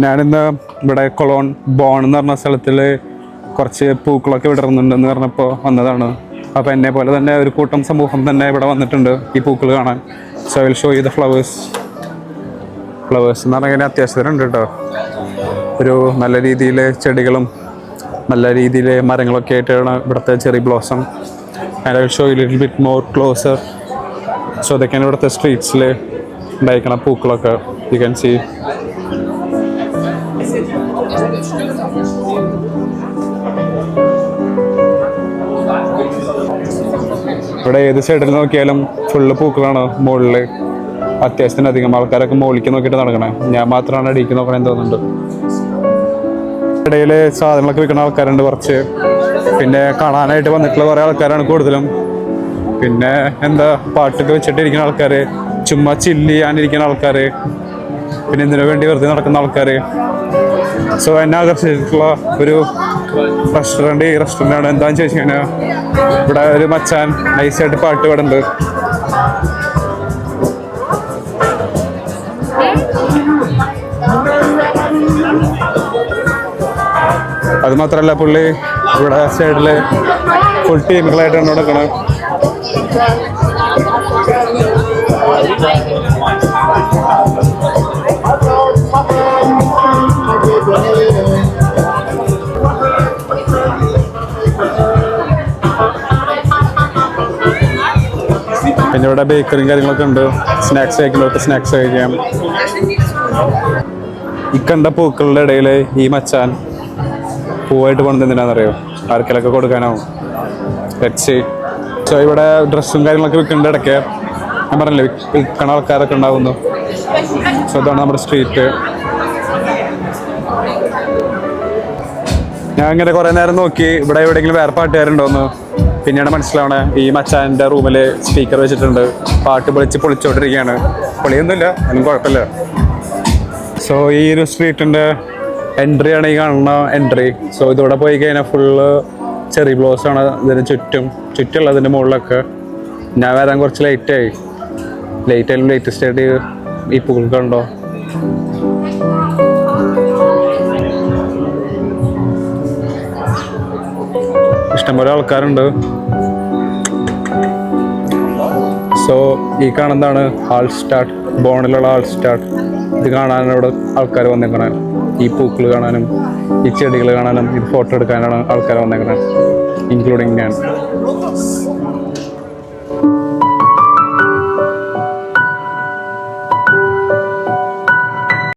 ഞാനിന്ന് ഇവിടെ Cologne bone എന്ന് പറഞ്ഞ സ്ഥലത്തിൽ കുറച്ച് പൂക്കളൊക്കെ വിടർന്നുണ്ടെന്ന് പറഞ്ഞപ്പോൾ വന്നതാണ്. അപ്പോൾ എന്നെ പോലെ തന്നെ ഒരു കൂട്ടം സമൂഹം തന്നെ ഇവിടെ വന്നിട്ടുണ്ട് ഈ പൂക്കൾ കാണാൻ. So I will show you the flowers എന്ന് പറഞ്ഞാൽ അത്യാവശ്യത്തിനുണ്ട് കേട്ടോ. ഒരു നല്ല രീതിയിൽ ചെടികളും നല്ല രീതിയിൽ മരങ്ങളൊക്കെ ആയിട്ടാണ് ഇവിടുത്തെ cherry blossom. And I will show you little bit more closer. So ഇതൊക്കെയാണ് ഇവിടുത്തെ സ്ട്രീറ്റ്സിൽ ഉണ്ടായിരിക്കണ പൂക്കളൊക്കെ. You can see. ഇവിടെ ഏത് സൈഡിൽ നോക്കിയാലും ഫുള്ള് പൂക്കളാണ്. മുകളിൽ അത്യാവശ്യത്തിന് അധികം ആൾക്കാരൊക്കെ മുകളിലേക്ക് നോക്കിയിട്ട് നടക്കണേ. ഞാൻ മാത്രമാണ് അടിക്ക് നോക്കണേന്ന് തോന്നുന്നുണ്ട്. ഇടയിൽ സാധനങ്ങളൊക്കെ വിൽക്കുന്ന ആൾക്കാരുണ്ട് കുറച്ച്. പിന്നെ കാണാനായിട്ട് വന്നിട്ടുള്ള കുറേ ആൾക്കാരാണ് കൂടുതലും. പിന്നെ എന്താ പാട്ടൊക്കെ വെച്ചിട്ടിരിക്കുന്ന ആൾക്കാർ, ചുമ്മാ ചില്ല് ചെയ്യാനിരിക്കുന്ന ആൾക്കാർ, പിന്നെ ഇതിനു വേണ്ടി വെറുതെ നടക്കുന്ന ആൾക്കാർ. സോ എന്നെ ആകർഷിച്ചിട്ടുള്ള ഒരു റെസ്റ്റോറൻറ്റ് ഈ റെസ്റ്റോറൻ്റാണ്. എന്താണെന്ന് ചോദിച്ചു കഴിഞ്ഞാൽ ഇവിടെ ഒരു മച്ചാൻ നൈസായിട്ട് പാട്ട് പാടുന്നുണ്ട്. അത് മാത്രമല്ല പുള്ളി ഇവിടെ സൈഡിൽ ഫുൾ ടീമുകളായിട്ടാണ് നടക്കണത്. പിന്നെ ഇവിടെ ബേക്കറിയും കാര്യങ്ങളൊക്കെ ഉണ്ട്. സ്നാക്സ് കഴിക്കുന്നവർക്ക് സ്നാക്സ് കഴിക്കാം. ഈ കണ്ട പൂക്കളുടെ ഇടയിൽ ഈ മച്ചാൻ പൂവായിട്ട് കൊണ്ടു എന്തിനാണെന്നറിയോ? ആർക്കെങ്കിലൊക്കെ കൊടുക്കാനാവും. വെച്ച് സോ ഇവിടെ ഡ്രസ്സും കാര്യങ്ങളൊക്കെ വിൽക്കുന്നുണ്ട് ഇടയ്ക്ക്. ഞാൻ പറഞ്ഞില്ലേ വിൽക്കണ ആൾക്കാരൊക്കെ ഉണ്ടാവുന്നു. സോ ഇതാണ് നമ്മുടെ സ്ട്രീറ്റ്. ഞാൻ ഇങ്ങനെ കുറേ നേരം നോക്കി ഇവിടെ എവിടെയെങ്കിലും വേറെ പാട്ടുകാരുണ്ടോയെന്ന്. പിന്നീട് മനസ്സിലാവണേ ഈ മച്ചാൻ്റെ റൂമിൽ സ്പീക്കർ വെച്ചിട്ടുണ്ട്. പാട്ട് പൊളിച്ചോണ്ടിരിക്കുകയാണ്. പൊളിയൊന്നുമില്ല, ഒന്നും കുഴപ്പമില്ല. സോ ഈ ഒരു സ്ട്രീറ്റിൻ്റെ എൻട്രിയാണ് ഈ കാണുന്ന എൻട്രി. സോ ഇതിവിടെ പോയി കഴിഞ്ഞാൽ ഫുള്ള് ചെറി ബ്ലോസാണ് ഇതിന് ചുറ്റുള്ള അതിൻ്റെ മുകളിലൊക്കെ. ഞാൻ വരാൻ കുറച്ച് ലേറ്റായാലും ലേറ്റസ്റ്റ് ആയിട്ട് ഈ പൂക്കൾ കണ്ടോ. ഇഷ്ടംപോലെ ആൾക്കാരുണ്ട്. സോ ഈ കാണുന്നതാണ് ആൾസ്റ്റാർട്ട്, ബോണിലുള്ള ആൾസ്റ്റാർട്ട്. ഇത് കാണാനോട് ആൾക്കാർ വന്നേക്കണേ. ഈ പൂക്കൾ കാണാനും ഈ ചെടികൾ കാണാനും ഇത് ഫോട്ടോ എടുക്കാനാണ് ആൾക്കാർ വന്നേക്കണേ, ഇൻക്ലൂഡിങ് ഞാൻ.